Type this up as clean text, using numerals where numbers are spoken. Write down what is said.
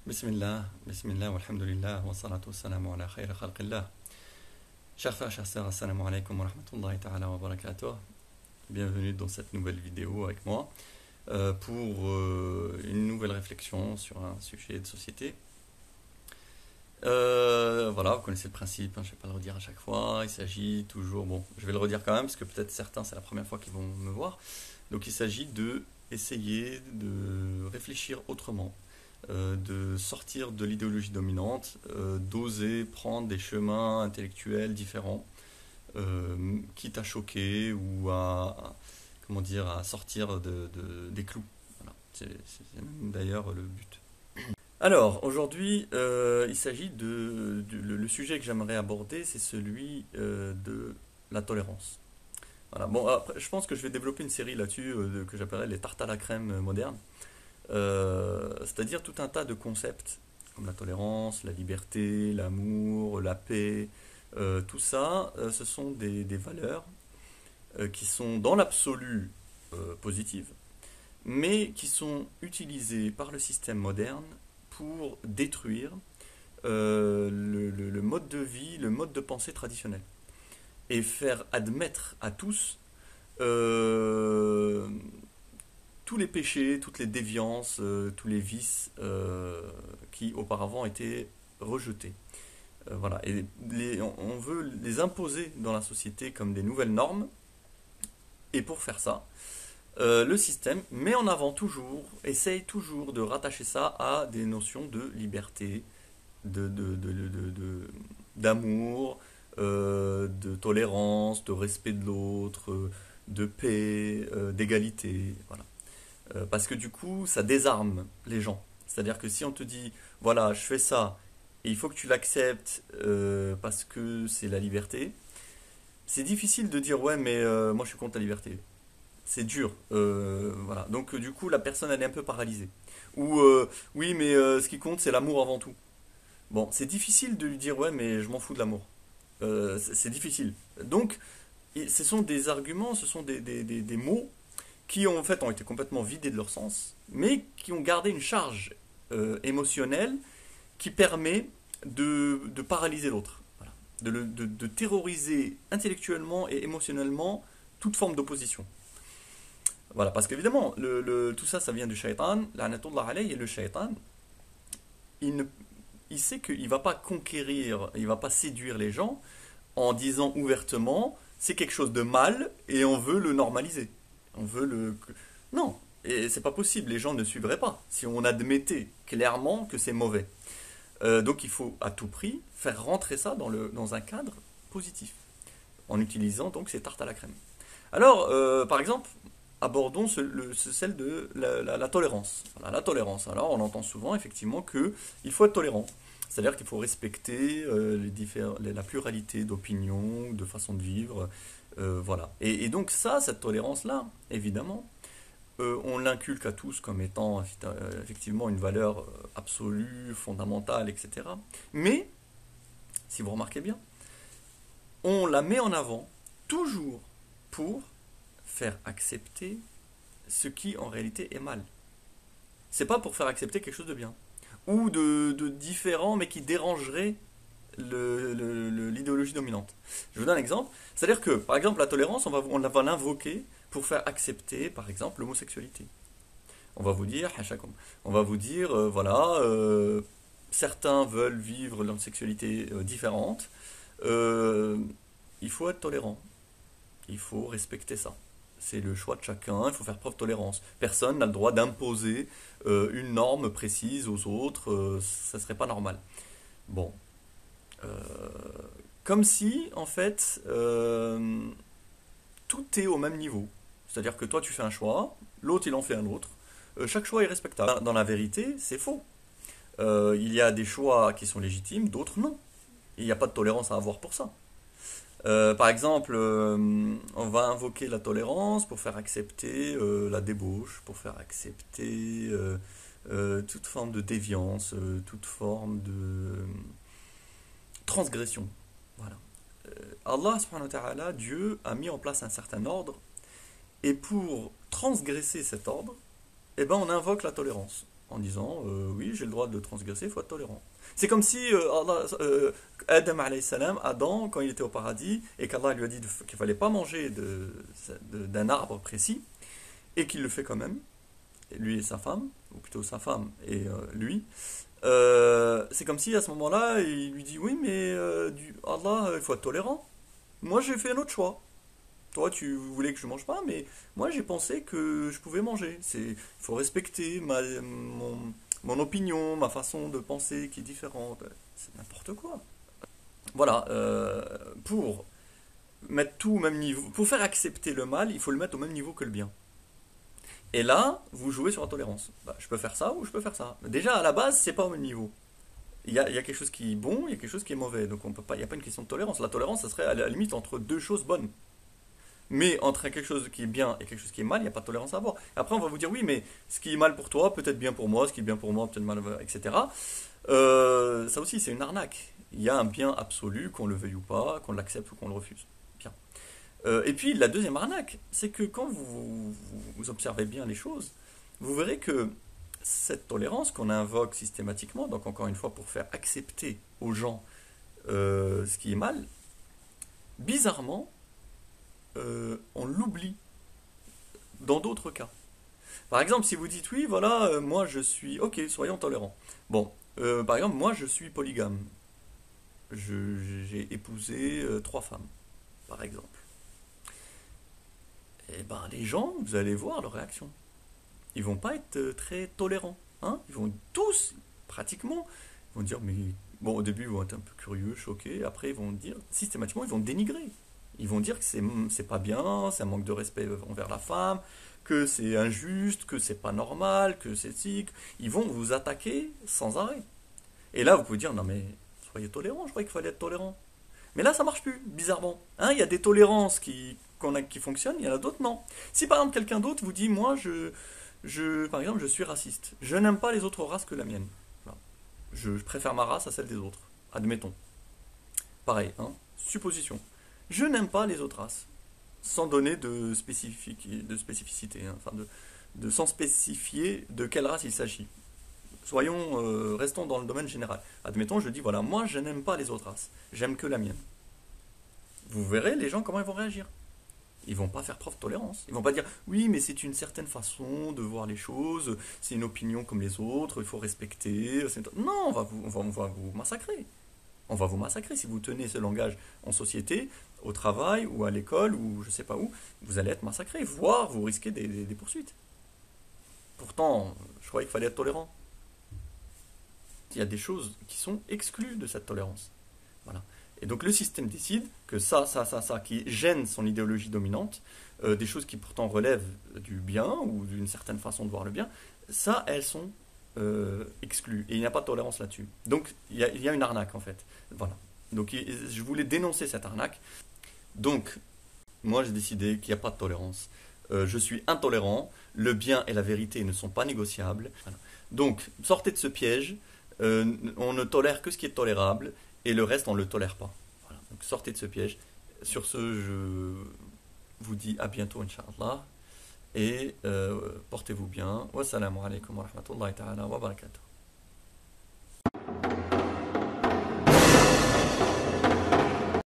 Bismillah, walhamdulillah, wa salatu wassalamu ala khayri khalqillah. Chers frères, chers sœurs, assalamu alaikum wa rahmatullahi ta'ala wa barakatuh. Bienvenue dans cette nouvelle vidéo avec moi pour une nouvelle réflexion sur un sujet de société. Voilà, vous connaissez le principe, hein, je ne vais pas le redire à chaque fois. Il s'agit toujours, bon, je vais le redire quand même parce que peut-être certains c'est la première fois qu'ils vont me voir. Donc il s'agit de essayer de réfléchir autrement, de sortir de l'idéologie dominante, d'oser prendre des chemins intellectuels différents, quitte à choquer ou comment dire, à sortir des clous. Voilà. C'est d'ailleurs le but. Alors, aujourd'hui, il s'agit le sujet que j'aimerais aborder, c'est celui de la tolérance. Voilà. Bon, après, je pense que je vais développer une série là-dessus que j'appellerai les tartes à la crème modernes. C'est-à-dire tout un tas de concepts comme la tolérance, la liberté, l'amour, la paix, tout ça, ce sont des valeurs qui sont dans l'absolu positives, mais qui sont utilisées par le système moderne pour détruire le mode de vie, le mode de pensée traditionnel, et faire admettre à tous tous les péchés, toutes les déviances, tous les vices qui auparavant étaient rejetés. Voilà. Et on veut les imposer dans la société comme des nouvelles normes. Et pour faire ça, le système met en avant toujours, essaye toujours de rattacher ça à des notions de liberté, d'amour, de tolérance, de respect de l'autre, de paix, d'égalité. Voilà. Parce que du coup, ça désarme les gens. C'est-à-dire que si on te dit, voilà, je fais ça, et il faut que tu l'acceptes parce que c'est la liberté, c'est difficile de dire, ouais, mais moi je suis contre la liberté. C'est dur. Voilà. Donc du coup, la personne, elle est un peu paralysée. Ou, oui, mais ce qui compte, c'est l'amour avant tout. Bon, c'est difficile de lui dire, ouais, mais je m'en fous de l'amour. C'est difficile. Donc, ce sont des arguments, ce sont des mots qui en fait ont été complètement vidés de leur sens, mais qui ont gardé une charge émotionnelle qui permet de paralyser l'autre, voilà. De terroriser intellectuellement et émotionnellement toute forme d'opposition. Voilà, parce qu'évidemment, tout ça, ça vient du shaitan, la'natullah alayhi, et le shaitan, il, ne, il sait qu'il ne va pas conquérir, il ne va pas séduire les gens en disant ouvertement, c'est quelque chose de mal et on veut le normaliser. On veut le... Non, et c'est pas possible, les gens ne suivraient pas si on admettait clairement que c'est mauvais. Donc il faut à tout prix faire rentrer ça dans un cadre positif, en utilisant donc ces tartes à la crème. Alors, par exemple, abordons celle de la tolérance. Voilà, la tolérance. Alors on entend souvent effectivement qu'il faut être tolérant. C'est-à-dire qu'il faut respecter la pluralité d'opinions, de façons de vivre. Voilà. Et donc ça, cette tolérance-là, évidemment, on l'inculque à tous comme étant effectivement une valeur absolue, fondamentale, etc. Mais, si vous remarquez bien, on la met en avant toujours pour faire accepter ce qui en réalité est mal. C'est pas pour faire accepter quelque chose de bien ou de différent mais qui dérangerait l'idéologie dominante. Je vous donne un exemple. C'est-à-dire que, par exemple, la tolérance, on va l'invoquer pour faire accepter, par exemple, l'homosexualité. On va vous dire, voilà, certains veulent vivre leur sexualité différente. Il faut être tolérant. Il faut respecter ça. C'est le choix de chacun, il faut faire preuve de tolérance. Personne n'a le droit d'imposer une norme précise aux autres, ça serait pas normal. Bon. Comme si, en fait, tout est au même niveau. C'est-à-dire que toi, tu fais un choix, l'autre, il en fait un autre. Chaque choix est respectable. Dans la vérité, c'est faux. Il y a des choix qui sont légitimes, d'autres non. Il n'y a pas de tolérance à avoir pour ça. Par exemple, on va invoquer la tolérance pour faire accepter la débauche, pour faire accepter toute forme de déviance, toute forme de transgression. Voilà. Allah, subhanahu wa ta'ala, Dieu a mis en place un certain ordre, et pour transgresser cet ordre, eh ben, on invoque la tolérance. en disant oui, j'ai le droit de transgresser, il faut être tolérant. C'est comme si Adam alayhi salam, Adam, quand il était au paradis, et qu'Allah lui a dit qu'il ne fallait pas manger d'un arbre précis, et qu'il le fait quand même, lui et sa femme, ou plutôt sa femme et lui, c'est comme si à ce moment-là, il lui dit oui, mais Allah, il faut être tolérant. Moi, j'ai fait un autre choix. Toi, tu voulais que je mange pas, mais moi, j'ai pensé que je pouvais manger. Il faut respecter mon opinion, ma façon de penser qui est différente. C'est n'importe quoi. Voilà, pour mettre tout au même niveau, pour faire accepter le mal, il faut le mettre au même niveau que le bien. Et là, vous jouez sur la tolérance. Bah, je peux faire ça ou je peux faire ça. Déjà, à la base, c'est pas au même niveau. Il y a quelque chose qui est bon, il y a quelque chose qui est mauvais. Donc on peut pas, il n'y a pas une question de tolérance. La tolérance, ça serait à la limite entre deux choses bonnes. Mais entre quelque chose qui est bien et quelque chose qui est mal, il n'y a pas de tolérance à avoir. Après, on va vous dire oui, mais ce qui est mal pour toi, peut-être bien pour moi, ce qui est bien pour moi, peut-être mal, etc. Ça aussi, c'est une arnaque. Il y a un bien absolu, qu'on le veuille ou pas, qu'on l'accepte ou qu'on le refuse. Bien. Et puis, la deuxième arnaque, c'est que quand vous observez bien les choses, vous verrez que cette tolérance qu'on invoque systématiquement, donc encore une fois pour faire accepter aux gens ce qui est mal, bizarrement, on l'oublie dans d'autres cas. Par exemple, si vous dites oui, voilà, moi je suis, ok, soyons tolérants. Bon, par exemple, moi je suis polygame. J'ai épousé trois femmes, par exemple. Et ben les gens, vous allez voir leur réaction. Ils vont pas être très tolérants. Hein, ils vont tous, pratiquement, ils vont dire, mais bon, au début, ils vont être un peu curieux, choqués. Après, ils vont dire, systématiquement, ils vont dénigrer. Ils vont dire que c'est pas bien, c'est un manque de respect envers la femme, que c'est injuste, que c'est pas normal, que c'est si. Ils vont vous attaquer sans arrêt. Et là, vous pouvez dire, non mais, soyez tolérants, je croyais qu'il fallait être tolérant. Mais là, ça marche plus, bizarrement. Hein, il y a des tolérances qui fonctionnent, il y en a d'autres, non. Si par exemple, quelqu'un d'autre vous dit, moi, par exemple, je suis raciste. Je n'aime pas les autres races que la mienne. Voilà. Je préfère ma race à celle des autres. Admettons. Pareil, hein. Supposition. Je n'aime pas les autres races. Sans donner de spécificité. Hein. Enfin, sans spécifier de quelle race il s'agit. Restons dans le domaine général. Admettons, je dis, voilà, moi, je n'aime pas les autres races. J'aime que la mienne. Vous verrez les gens comment ils vont réagir. Ils vont pas faire preuve de tolérance. Ils vont pas dire oui, mais c'est une certaine façon de voir les choses, c'est une opinion comme les autres, il faut respecter. Non, on va vous massacrer. On va vous massacrer si vous tenez ce langage en société, au travail ou à l'école ou je sais pas où. Vous allez être massacré, voire vous risquez des poursuites. Pourtant, je croyais qu'il fallait être tolérant. Il y a des choses qui sont exclues de cette tolérance. Voilà. Et donc le système décide que ça, qui gêne son idéologie dominante, des choses qui pourtant relèvent du bien ou d'une certaine façon de voir le bien, ça, elles sont exclues. Et il n'y a pas de tolérance là-dessus. Donc il y a une arnaque en fait. Voilà. Donc je voulais dénoncer cette arnaque. Donc, moi j'ai décidé qu'il n'y a pas de tolérance. Je suis intolérant, le bien et la vérité ne sont pas négociables. Voilà. Donc, sortez de ce piège, on ne tolère que ce qui est tolérable, et le reste on ne le tolère pas. Voilà. Donc sortez de ce piège. Sur ce, je vous dis à bientôt, Inch'Allah, et portez-vous bien. Wassalamu alaikum wa rahmatullahi ta'ala wa barakatuh.